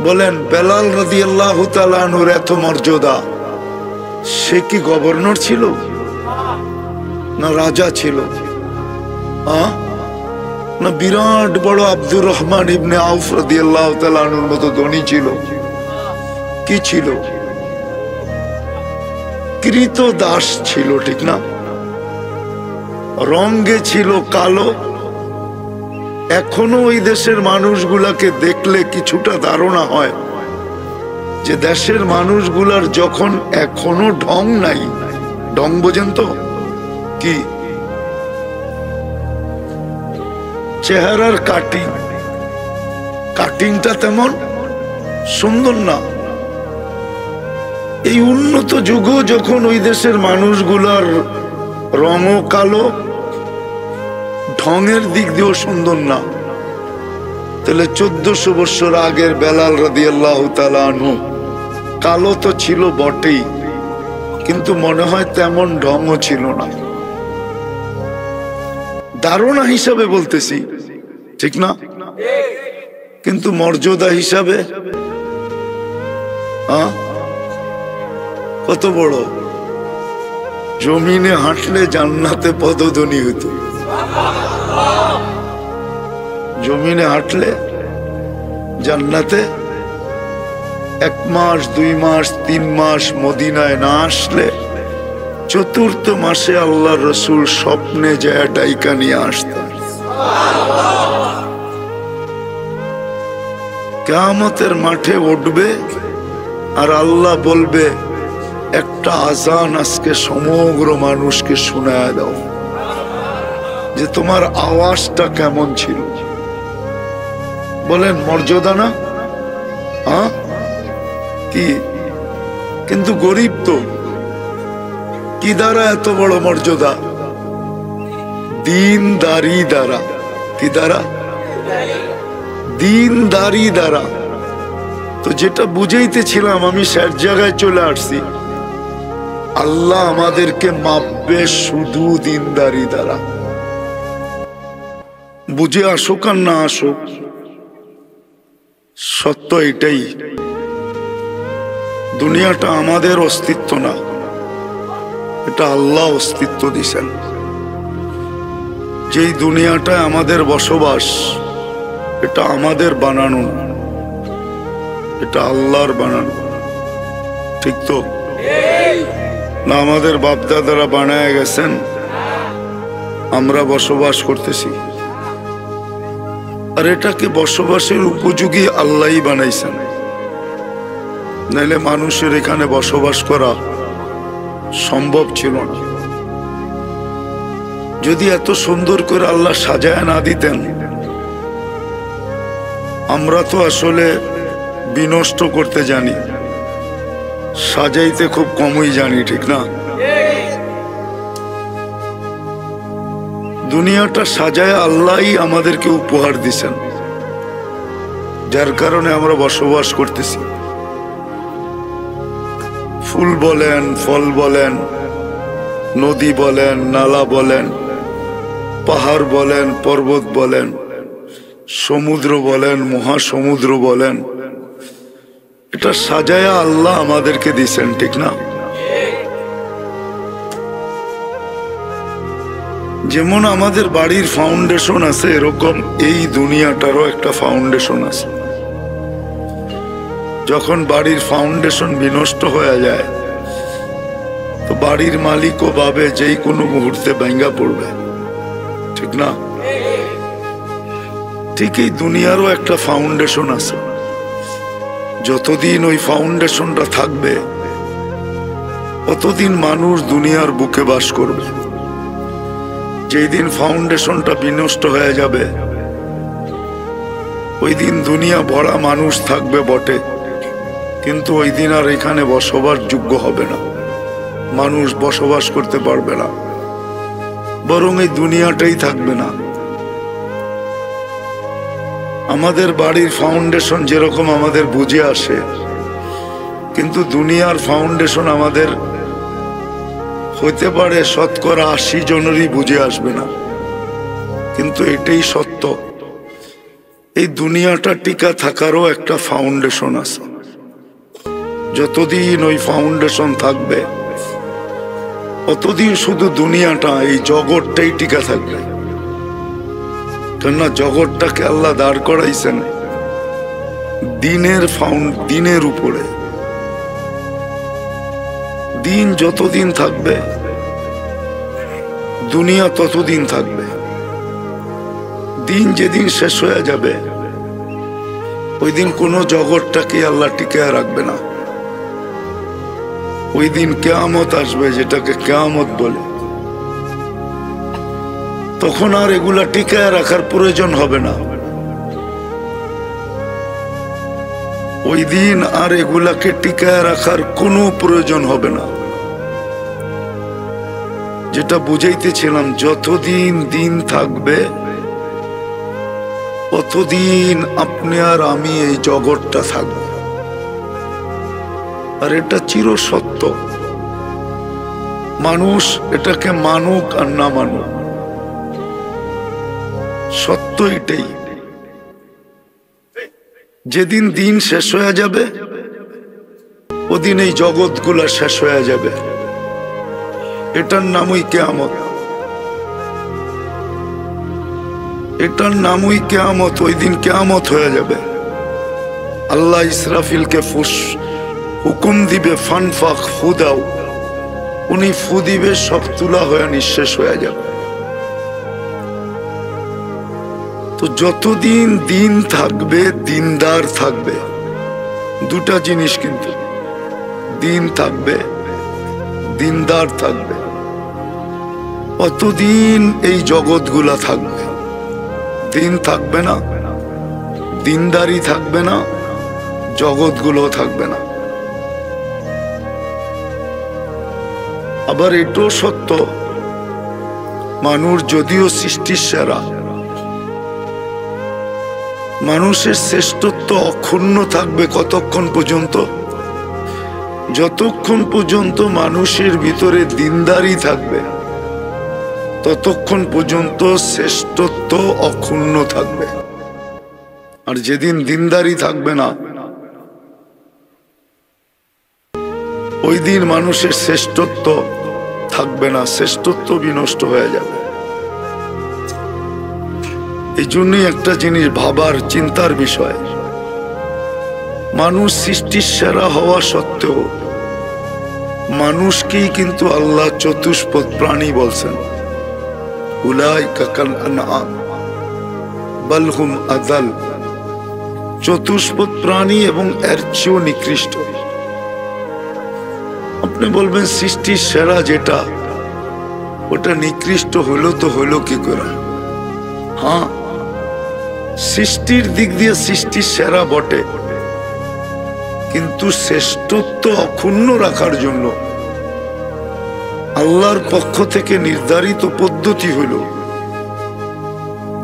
বলেন বেলাল রাদিয়াল্লাহু তাআলা আনহুর এত মর্যাদা, সে কি গভর্নর ছিল না রাজা ছিল? না বিরাট বড় আব্দুর রহমান ইবনে আউফ রাদিয়াল্লাহু তাআলা আনহুর মতো ধনী ছিল? কি ছিল? কৃত দাস ছিল, ঠিক না? রঙে ছিল কালো। এখনো ওই দেশের মানুষগুলাকে দেখলে কিছুটা ধারণা হয় যে দেশের মানুষগুলার যখন এখনো ঢং নাই। ঢং বোঝেন তো কি? চেহারার কাটিংটা তেমন সুন্দর না। এই উন্নত যুগও যখন ওই দেশের মানুষগুলার রঙও কালো, ঢঙের দিক দিয়েও সুন্দর না, তাহলে 1400 বছর আগের বেলাল রাদিয়াল্লাহু তাআলা আনহু কালো তো ছিল বটেই, কিন্তু মনে হয় তেমন ঢঙও ছিল না। ধারণা হিসাবে বলতেছি, ঠিক না? কিন্তু মর্যাদা হিসাবে কত বড়! জমিনে হাঁটলে জান্নাতে পদধ্বনি হতো। জমিনে হাঁটলে জান্নাতে 1 মাস 2 মাস 3 মাস মদিনায় না আসলে 4th মাসে আল্লাহর রাসূল স্বপ্নে যায় ডাইকা নিয়ে আসতেন। কিয়ামতের মাঠে উঠবে আর আল্লাহ বলবে, একটা আজান আজকে সমগ্র মানুষকে শোনায় দাও যে তোমার আওয়াজটা কেমন ছিল। বলেন মর্যাদা না? কি? কিন্তু গরিব তো কি দ্বারা এত বড় মর্যাদা? দিনদারি দ্বারা। কি দ্বারা? দিনদারি দ্বারা। তো যেটা বুঝাইতেছিলাম, আমি শেষ জায়গায় চলে আসছি। আল্লাহ আমাদেরকে মাপবে শুধু দিনদারি দ্বারা। বুঝে আসুক আর না আসুক, সত্য এটাই। দুনিয়াটা আমাদের অস্তিত্ব না, এটা আল্লাহ অস্তিত্ব দিছেন। যেই দুনিয়াটায় আমাদের বসবাস, এটা আমাদের বানানো না, এটা আল্লাহর বানানো। ঠিক তো না? আমাদের বাপদাদারা বানায় গেছেন, আমরা বসবাস করতেছি। আর এটাকে বসবাসের উপযোগী আল্লাহই বানাইছেন, নাইলে মানুষের এখানে বসবাস করা সম্ভব ছিল না। যদি এত সুন্দর করে আল্লাহ সাজায় না দিতেন, আমরা তো আসলে বিনষ্ট করতে জানি, সাজাইতে খুব কমই জানি, ঠিক না? দুনিয়াটা সাজায় আল্লাহই আমাদেরকে উপহার দিছেন, যার কারণে আমরা বসবাস করতেছি। ফুল বলেন, ফল বলেন, নদী বলেন, নালা বলেন, পাহাড় বলেন, পর্বত বলেন, সমুদ্র বলেন, মহাসমুদ্র বলেন, এটা সাজায়া আল্লাহ আমাদেরকে দিছেন, ঠিক না? যেমন আমাদের বাড়ির ফাউন্ডেশন আছে, এরকম এই দুনিয়াটারও একটা ফাউন্ডেশন আছে। যখন বাড়ির ফাউন্ডেশন বিনষ্ট হয়ে যায়, তো বাড়ির মালিকও ভাবে যেই কোনো মুহূর্তে ভাঙা পড়বে, ঠিক না? ঠিক এই দুনিয়ারও একটা ফাউন্ডেশন আছে। যতদিন ওই ফাউন্ডেশনটা থাকবে, ততদিন মানুষ দুনিয়ার বুকে বাস করবে। যেই দিন ফাউন্ডেশনটা বিনষ্ট হয়ে যাবে, ওই দিন দুনিয়া ভরা মানুষ থাকবে বটে, কিন্তু ওই দিন আর এখানে বসবাস যোগ্য হবে না, মানুষ বসবাস করতে পারবে না, বরং এই দুনিয়াটাই থাকবে না। আমাদের বাড়ির ফাউন্ডেশন যেরকম আমাদের বুঝে আসে, কিন্তু দুনিয়ার ফাউন্ডেশন আমাদের হইতে পারে 80% জনেরই বুঝে আসবে না। কিন্তু এটাই সত্য, এই দুনিয়াটা টিকা থাকারও একটা ফাউন্ডেশন আছে। যতদিন ওই ফাউন্ডেশন থাকবে অতদিন শুধু দুনিয়াটা, এই জগৎটাই টিকা থাকবে। কেননা জগৎটাকে আল্লাহ দাঁড় করাইছেন দিনের উপরে। দিন যতদিন থাকবে দুনিয়া ততদিন থাকবে। দিন যেদিন শেষ হয়ে যাবে ওই দিন কোনো জগৎটাকে আল্লাহ টিকায় রাখবে না। ওই দিন কিয়ামত আসবে, যেটাকে কিয়ামত বলে। তখন আর এগুলা টিকায় রাখার প্রয়োজন হবে না। ওই দিন আর এগুলাকে টিকায় রাখার কোনো প্রয়োজন হবে না। যেটা বুঝাইতেছিলাম, যতদিন দিন থাকবে ততদিন আপনি আর আমি এই জগৎটা থাকবে। আর এটা চিরসত্য। মানুষ এটাকে মানুক আর না মানুক, সত্য এটাই। যেদিন দিন শেষ হয়ে যাবে ওদিন এই জগৎগুলা শেষ হয়ে যাবে। এটার নামই কিয়ামত। এটার নামই কিয়ামত। ওই দিন কিয়ামত হয়ে যাবে। আল্লাহ ইসরাফিলকে হুকুম দিবে, ফানফাখ, ফু দাও। উনি ফু দিবে, সব তুলা হয়ে নিঃশেষ হয়ে যাবে। তো যতদিন দিন থাকবে দিনদার থাকবে। দুটা জিনিস কিন্তু, দিন থাকবে দিনদার থাকবে, অতদিন এই জগৎগুলা থাকবে। দিন থাকবে না, দিনদারি থাকবে না, জগৎগুলো থাকবে না। আবার এটাও সত্য, মানুষ যদিও সৃষ্টির সেরা, মানুষের শ্রেষ্ঠত্ব অক্ষুণ্ণ থাকবে কতক্ষণ পর্যন্ত? যতক্ষণ পর্যন্ত মানুষের ভিতরে দিনদারি থাকবে ততক্ষণ পর্যন্ত শ্রেষ্ঠত্ব অক্ষুণ্ণ থাকবে। আর যেদিন দিনদারি থাকবে না ওই দিন মানুষের শ্রেষ্ঠত্ব থাকবে না, শ্রেষ্ঠত্ব বিনষ্ট হয়ে যাবে। এই জন্যই একটা জিনিস ভাবার, চিন্তার বিষয়, মানুষ সৃষ্টির সেরা হওয়া সত্ত্বেও মানুষকেই কিন্তু আল্লাহ চতুষ্পদ প্রাণী বলছেন। উলাইকা কাল আনআম বাল হুম আযাল। চতুষ্পদ প্রাণী এবং এর চেয়েও নিকৃষ্ট। আপনি বলবেন সৃষ্টির সেরা যেটা, ওটা নিকৃষ্ট হলো তো হলো কি করে? হ্যাঁ, সৃষ্টির দিক দিয়ে সৃষ্টির সেরা বটে, কিন্তু শ্রেষ্ঠত্ব অক্ষুণ্ণ রাখার জন্য আল্লাহর পক্ষ থেকে নির্ধারিত পদ্ধতি হইল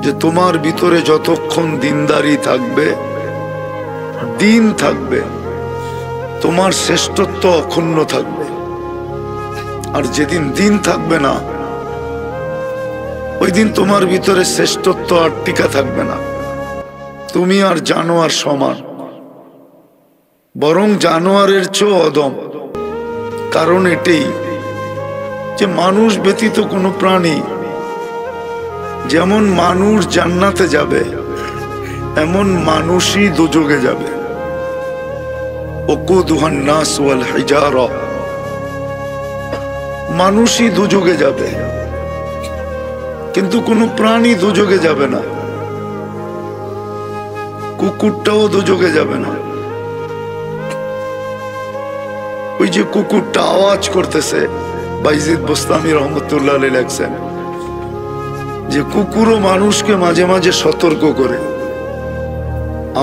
যে তোমার ভিতরে যতক্ষণ দিনদারি থাকবে, দিন থাকবে, তোমার শ্রেষ্ঠত্ব অক্ষুণ্ণ থাকবে। আর যেদিন দিন থাকবে না ওই দিন তোমার ভিতরে শ্রেষ্ঠত্ব আর টিকা থাকবে না। তুমি আর জানোয়ার সমান, বরং জানোয়ারের চেয়েও অদম। কারণ এটাই যে মানুষ ব্যতীত কোনো প্রাণী, যেমন মানুষ জান্নাতে যাবে এমন মানুষই দোজখে যাবে। ওকুদুহান নাস ওয়াল হিজারা, মানুষই দোজখে যাবে, কিন্তু কোনো প্রাণী দোজখে যাবে না। কুকুরটাও দোজখে যাবে না। ওই যে কুকুরটা আওয়াজ করতেছে, বাইজিদ বোস্তামি রহমতুল্লাহ আলাইহি লেখছেন যে কুকুরও মানুষকে মাঝে মাঝে সতর্ক করে।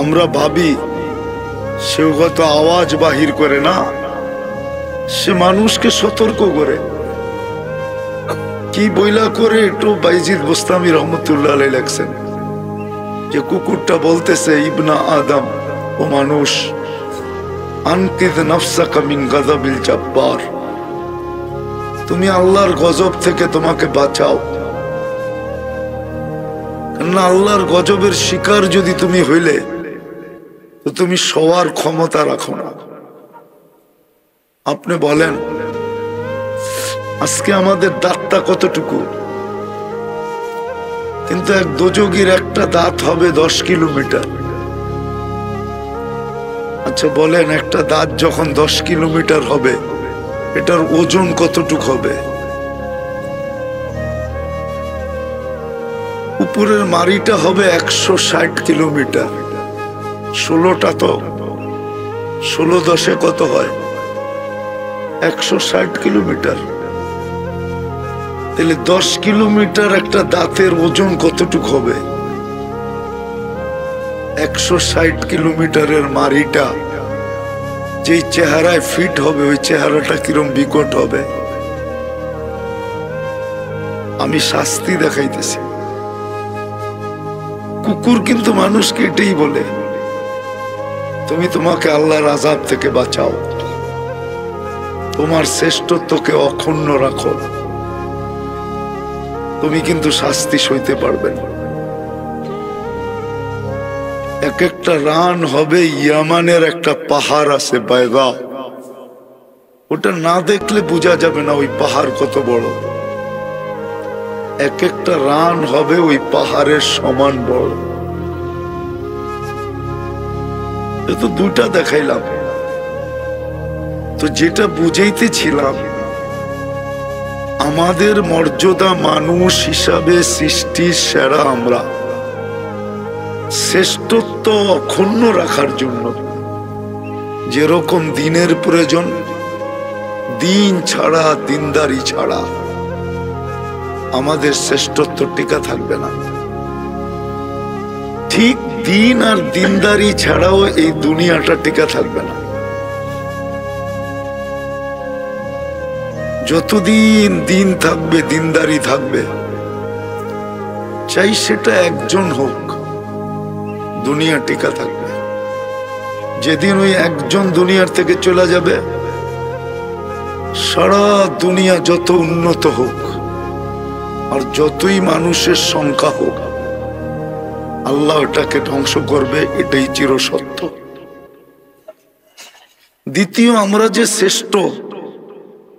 আমরা ভাবি সেও হয়তো আওয়াজ বাহির করে না, সে মানুষকে সতর্ক করে। কি বইলা করে একটু বাইজিদ বোস্তামি রহমতুল্লাহ আলাইহি লেখছেন যে কুকুরটা বলতেছে, ইবনা আদম, ও মানুষ, আনকিদ নাফসাকা মিন গাযাবিল জাব্বার, তুমি আল্লাহর গজব থেকে তোমাকে বাঁচাও। না আল্লাহর গজবের শিকার যদি তুমি হইলে তো তুমি সবার ক্ষমতা রাখো না। আপনি বলেন আজকে আমাদের দাঁতটা কতটুকু, কিন্তু এক দোজগীর একটা দাঁত হবে 10 কিলোমিটার। আচ্ছা বলেন একটা দাঁত যখন 10 কিলোমিটার হবে এটার ওজন কতটুক হবে? উপরের মাড়িটা হবে 160 কিলোমিটার। 16টা তো 16 10 কত হয়? 160 কিলোমিটার। তাহলে 10 কিলোমিটার একটা দাঁতের ওজন কতটুক হবে? 160 কিলোমিটারের মাড়িটা যেই চেহারায় ফিট হবে ওই চেহারাটা কিরম বিকট হবে। আমি শাস্তি দেখাইতেছি। কুকুর কিন্তু মানুষকে এটাই বলে, তুমি তোমাকে আল্লাহর আযাব থেকে বাঁচাও, তোমার শ্রেষ্ঠত্বকে অক্ষুণ্ণ রাখো, তুমি কিন্তু শাস্তি সইতে পারবে না। এক একটা রান হবে ইয়ামানের একটা পাহাড় আছে বাইদা, ওটা না দেখলে বোঝা যাবে না ওই পাহাড় কত বড়। এক একটা রান হবে ওই পাহাড়ের সমান বড়। এ তো দুটা দেখাইলাম। তো যেটা বুঝাইতেছিলাম, আমাদের মর্যাদা মানুষ হিসাবে সৃষ্টির সেরা আমরা, শ্রেষ্ঠত্ব অক্ষুণ্ণ রাখার জন্য যেরকম দিনের প্রয়োজন, দিন ছাড়া দিনদারি ছাড়া আমাদের শ্রেষ্ঠত্ব টিকা থাকবে না। ঠিক দিন আর দিনদারি ছাড়াও এই দুনিয়াটা টিকা থাকবে না। যতদিন দিন থাকবে দিনদারি থাকবে, চাই সেটা একজন হোক, দুনিয়া টিকা থাকবে। যেদিন ওই একজন দুনিয়ার থেকে চলে যাবে, সারা দুনিয়া যত উন্নত হোক আর যতই মানুষের সংখ্যা হোক, আল্লাহ এটাকে ধ্বংস করবে, এটাই চিরসত্য। দ্বিতীয়, আমরা যে শ্রেষ্ঠ,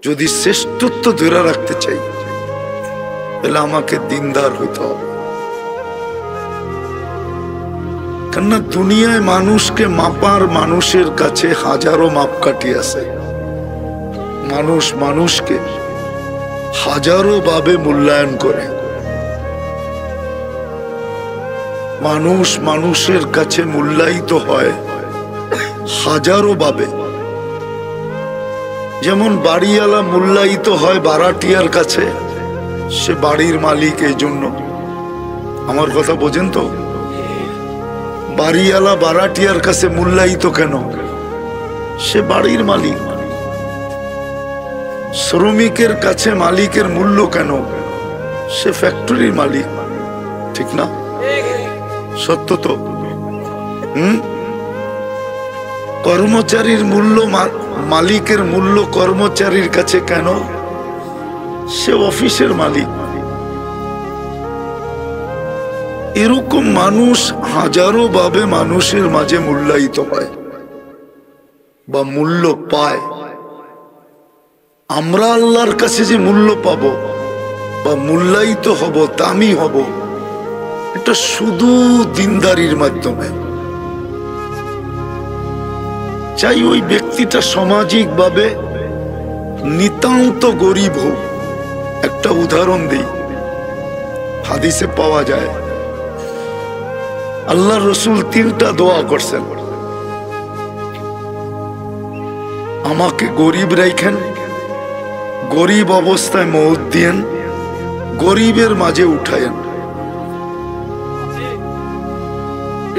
যদি শ্রেষ্ঠত্ব ধরে রাখতে চাই তাহলে আমাকে দিনদার হইতে হবে। কেননা দুনিয়ায় মানুষকে মাপার মানুষের কাছে হাজারো মাপকাঠি আছে। মানুষ মানুষকে হাজারো ভাবে মূল্যায়ন করে। মানুষ মানুষের কাছে মূল্যায়িত হয় হাজারো ভাবে। যেমন বাড়িওয়ালা মূল্যায়িত হয় ভাড়াটিয়ার কাছে, সে বাড়ির মালিক। এই জন্য আমার কথা বোঝেন তো, বাড়িওয়ালা ভাড়াটিয়ার কাছে মূল্যায়িত কেন? সে বাড়ির মালিক। শ্রমিকের কাছে মালিকের মূল্য কেন? সে ফ্যাক্টরির মালিক। ঠিক না? সত্য তো। কর্মচারীর মূল্য মালিকের মূল্য কর্মচারীর কাছে কেন? সে অফিসের মালিক। এরকম মানুষ হাজারো ভাবে মানুষের মাঝে মূল্যায়িত হয় বা মূল্য পায়। আমরা আল্লাহর কাছে যে মূল্য পাব বা মূল্যায়িত হব, দামি হব, এটা শুধু দিনদারির মাধ্যমে। চাই ওই ব্যক্তিটা সামাজিক ভাবে নিতান্ত গরিব হোক। একটা উদাহরণ দিই, হাদিসে পাওয়া যায় আল্লাহ রসুল 3টা দোয়া করছেন। আমাকে গরিব রাখেন, গরিব অবস্থায় মওত দিয়েন, গরিবের মাঝে উঠায়েন।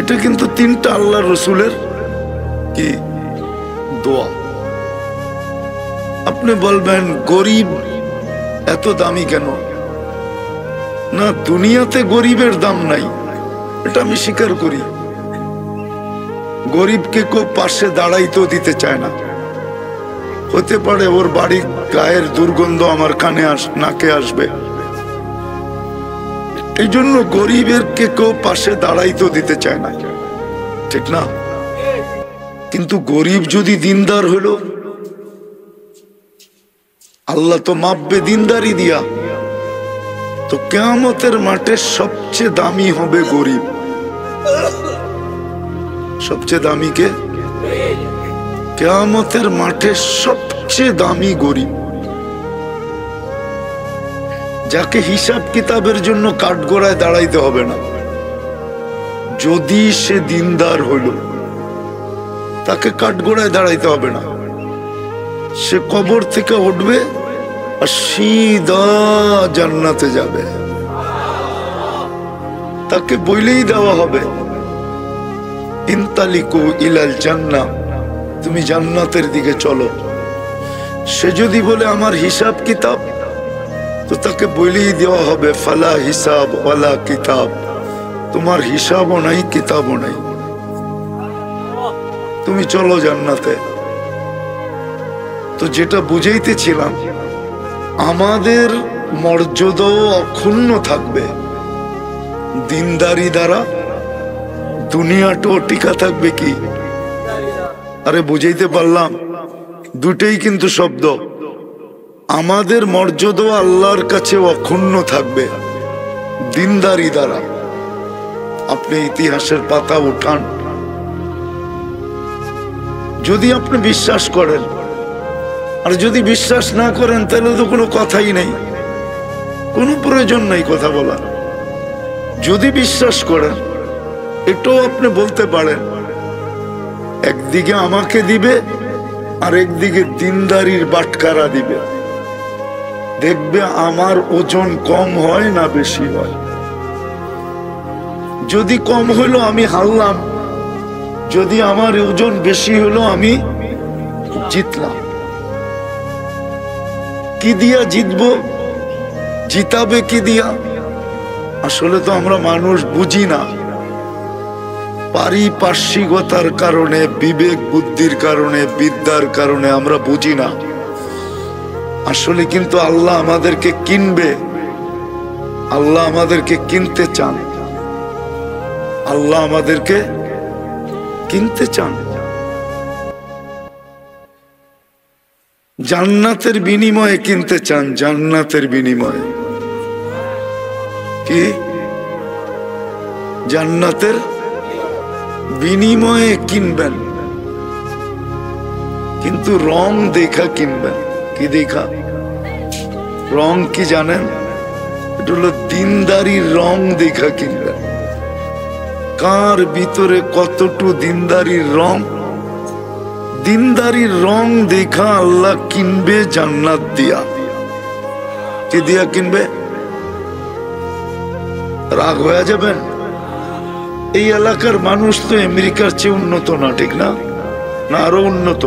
এটা কিন্তু 3টা আল্লাহ রসুলের কি দোয়া। আপনি বলবেন গরিব এত দামি কেন? না, দুনিয়াতে গরিবের দাম নাই, এটা আমি স্বীকার করি। গরিবকে কেউ পাশে দাঁড়াইতেও দিতে চায় না। হতে পারে ওর বাড়ির গায়ের দুর্গন্ধ আমার কানে নাকে আসবে, এই জন্য গরিবের কেউ পাশে দাঁড়াইতে দিতে চায় না, ঠিক না? কিন্তু গরিব যদি দিনদার হলো, আল্লাহ তো মাপবে দিনদারি দিয়া। তো কিয়ামতের মাঠে সবচেয়ে দামি হবে গরিব। সবচেয়ে দামি কে? কিয়ামতের মাঠে সবচেয়ে দামি গরিব, যাকে হিসাব কিতাবের জন্য কাঠগড়ায় দাঁড়াইতে হবে না। যদি সে দিনদার হইল, তাকে কাঠগড়ায় দাঁড়াইতে হবে না। সে কবর থেকে উঠবে আর সিধা জান্নাতে যাবে। তাকে বইলেই দেওয়া হবে, ইনতালিকু ইলাল জান্নাহ, তুমি জান্নাতের দিকে চলো। সে যদি বলে আমার হিসাব কিতাব, তো তাকে বইলেই দেওয়া হবে ফালা হিসাব ওয়ালা কিতাব, তোমার হিসাবও নাই কিতাবও নাই, তুমি চলো জান্নাতে। তো যেটা বুঝাইতেছিলাম, আমাদের মর্যাদাও অক্ষুণ্ণ থাকবে দিনদারি দ্বারা, দুনিয়াটাও টিকা থাকবে। কি আরে বুঝাইতে পারলাম? দুটেই কিন্তু শব্দ। আমাদের মর্যাদা আল্লাহর কাছে অক্ষুণ্ণ থাকবে দিনদারি দ্বারা। আপনি ইতিহাসের পাতা উঠান, যদি আপনি বিশ্বাস করেন, আর যদি বিশ্বাস না করেন তাহলে তো কোনো কথাই নেই, কোনো প্রয়োজন নেই কথা বলার। যদি বিশ্বাস করেন, এটাও আপনি বলতে পারেন একদিকে আমাকে দিবে আর একদিকে দিনদারির বাটকারা দিবে, দেখবে আমার ওজন কম হয় না বেশি হয়। যদি কম হলো আমি হারলাম, যদি আমার ওজন বেশি হলো আমি জিতলাম। কি দিয়া জিতবো? জিতাবে কি দিয়া? আসলে তো আমরা মানুষ বুঝি না, পারিপার্শ্বিকতার কারণে, বিবেক বুদ্ধির কারণে, বিদ্যার কারণে আমরা বুঝি না। আসলে কিন্তু আল্লাহ আমাদেরকে কিনবে, আল্লাহ আমাদেরকে কিনতে চান, আল্লাহ আমাদেরকে কিনতে চান। জান্নাতের বিনিময়ে কিনতে চান, জান্নাতের বিনিময়ে। কি? জান্নাতের বিনিময়ে কিনবেন, কিন্তু রং দেখা কিনবেন। কি দেখা? রং কি জানেন? এটা হলো দিনদারির রং দেখা কিনবেন। কার ভিতরে কতটুকু দিনদারির রং, দিনদারির রং দেখা আল্লাহ কিনবে জান্নাত দিয়া। কি দিয়া কিনবে? রাগ হয়ে যাবেন? এই এলাকার মানুষ তো আমেরিকার চেয়ে উন্নত না, ঠিক না? না আরো উন্নত?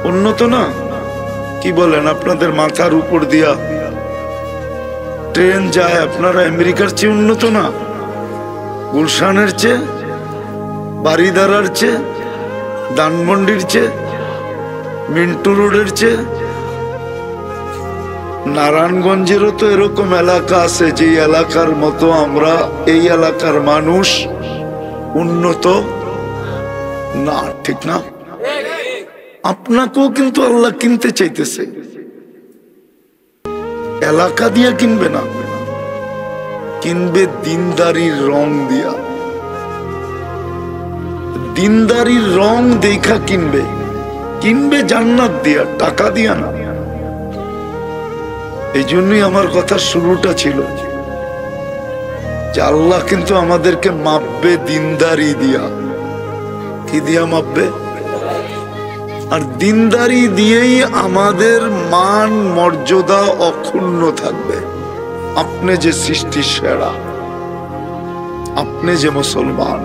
উন্নত না? কি বলেন? আপনাদের মাথার উপর দিয়া ট্রেন যায়, আপনারা আমেরিকার চেয়ে উন্নত না? গুলশানের চেয়ে, বাড়িদারার চেয়ে, ধানমন্ডির চেয়ে, মিন্টু রোডের চেয়ে। নারায়ণগঞ্জেরও তো এরকম এলাকা আছে যে এলাকার মতো আমরা, এই এলাকার মানুষ উন্নত না, ঠিক না? আপনাকেও কিন্তু আল্লাহ কিনতে চাইতেছে, এলাকা দিয়া কিনবে না, কিনবে দিনদারির রং দিয়া। দিনদারির রং দেখা কিনবে, কিনবে জান্নাত দিয়া, টাকা দিয়া না। এই জন্যই আমার কথা শুরুটা ছিল যে আল্লাহ কিন্তু আমাদেরকে মাপবে দিনদারি দিয়া। কি দিয়া মাপবে? আর দিনদারি দিয়েই আমাদের মান মর্যাদা অক্ষুণ্ণ থাকবে। আপনি যে সৃষ্টির সেরা, আপনি যে মুসলমান,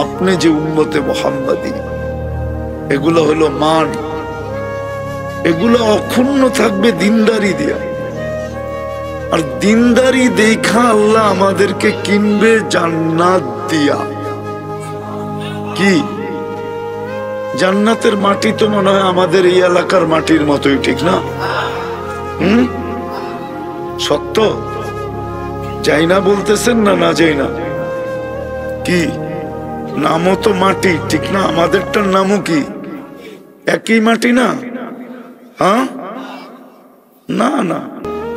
আপনি যে উম্মতে মুহাম্মাদী, এগুলো হলো মান, এগুলো অক্ষুণ্ণ থাকবে দিনদারি দিয়া। আর দিনদারি দেখা আল্লাহ আমাদেরকে কিনবে জান্নাত দিয়া। কি? জান্নাতের মাটি তো মনে হয় আমাদের এই এলাকার মাটির মতোই, ঠিক না? সত্য? যাই না বলতেছেন না? না যাই না কি? নামও তো মাটি, ঠিক না? আমাদেরটার নামও কি একই মাটি না? হ্যাঁ না না,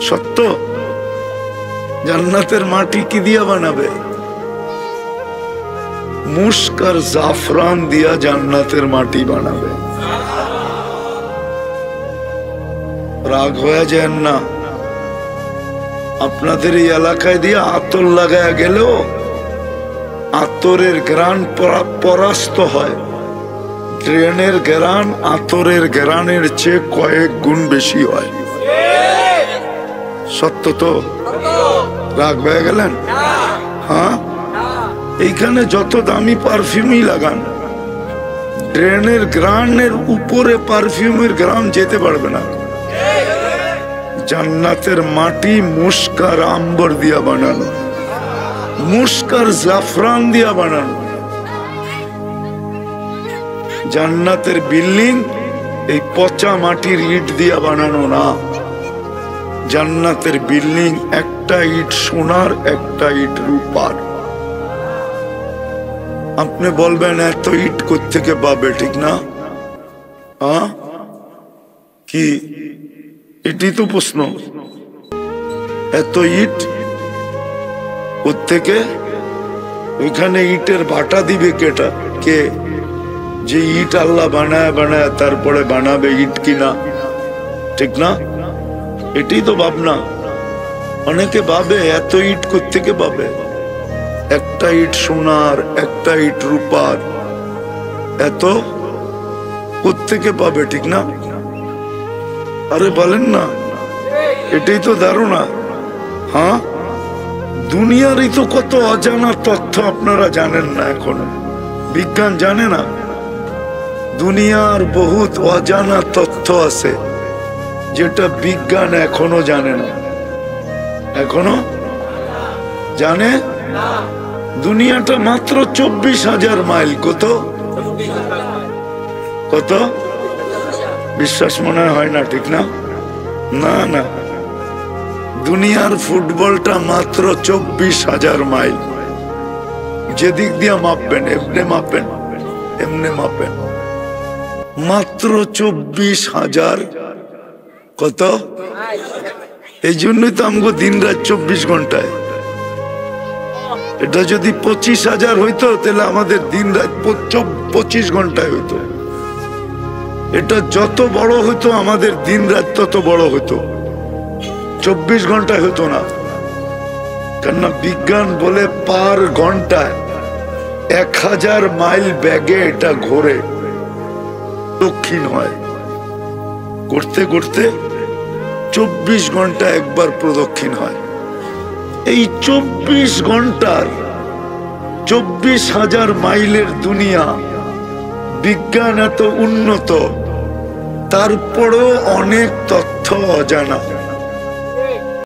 সত্য। জান্নাতের মাটি কি দিয়া বানাবে? মুস্ক আর জাফরান দিয়া জান্নাতের মাটি বানাবে। রাগ হয়ে যায় না? আপনাদের এই এলাকায় দিয়ে আতর লাগায় গেলেও আতরের গ্রান পরাস্ত হয়। ড্রেনের গ্রান আতরের গ্রানের চেয়ে কয়েক গুণ বেশি হয়। সত্য তো? রাগ হয়ে গেলেন? হ্যাঁ, এইখানে যত দামি পারফিউমই লাগান, ড্রেনের গ্রানের উপরে পারফিউমের গ্রাম যেতে পারবে না। জান্নাতের মাটি মুস্ক আর আম্বর দিয়া বানানো, মুস্ক আর জাফরান দিয়া বানানো। জান্নাতের বিল্ডিং এই পচা মাটির ইট দিয়া বানানো না। জান্নাতের বিল্ডিং একটা ইট সোনার, একটা ইট রূপার। আপনি বলবেন এত ইট কোত্থেকে পাবে, ঠিক না? হ্যাঁ, কি এটি তো প্রশ্ন। এত ইট কোত্থেকে? ওইখানে ইটের ভাটা দিবে কেটা? কে? যে ইট আল্লাহ বানায় বানায় তারপরে বানাবে ইট কিনা, ঠিক না? এটাই তো ভাবনা। অনেকে ভাবে এত ইট কোত্থেকে পাবে? একটা ইট সোনার, একটা ইট রূপার, এত কোত্থেকে পাবে, ঠিক না? আরে বলেন না, এটাই তো ধারণা। হ্যাঁ, দুনিয়ারই তো কত অজানা তথ্য আপনারা জানেন না এখনো। বিজ্ঞান জানে না। দুনিয়ার বহুত অজানা তথ্য আছে যেটা বিজ্ঞান এখনো জানে না। এখনো জানে? দুনিয়াটা মাত্র 24,000 মাইল। কত কত? বিশ্বাস মনে হয় না, ঠিক না? না না, দুনিয়ার ফুটবলটা মাত্র 24,000 মাইল। যেদিক দিয়ে মাপবেন, এমনি মাপবেন, এমনি মাপবেন, মাত্র 24,000। কত? এই জন্যই তো আমগো দিন রাত 24 ঘন্টায়। এটা যদি 25,000 হইতো তাহলে আমাদের দিন রাত 25 ঘন্টায় হইতো। এটা যত বড় হইতো আমাদের দিন রাত তত বড় হইতো, 24 ঘন্টায় হইতো না। কেননা বিজ্ঞান বলে পার ঘন্টায় 1000 মাইল ব্যাগে এটা ঘোরে, দক্ষিণ হয়। করতে করতে 24 ঘন্টা একবার প্রদক্ষিণ হয়। এই 24 ঘন্টার 24,000 মাইলের দুনিয়া, বিজ্ঞান এত উন্নত, তারপরেও অনেক তথ্য অজানা।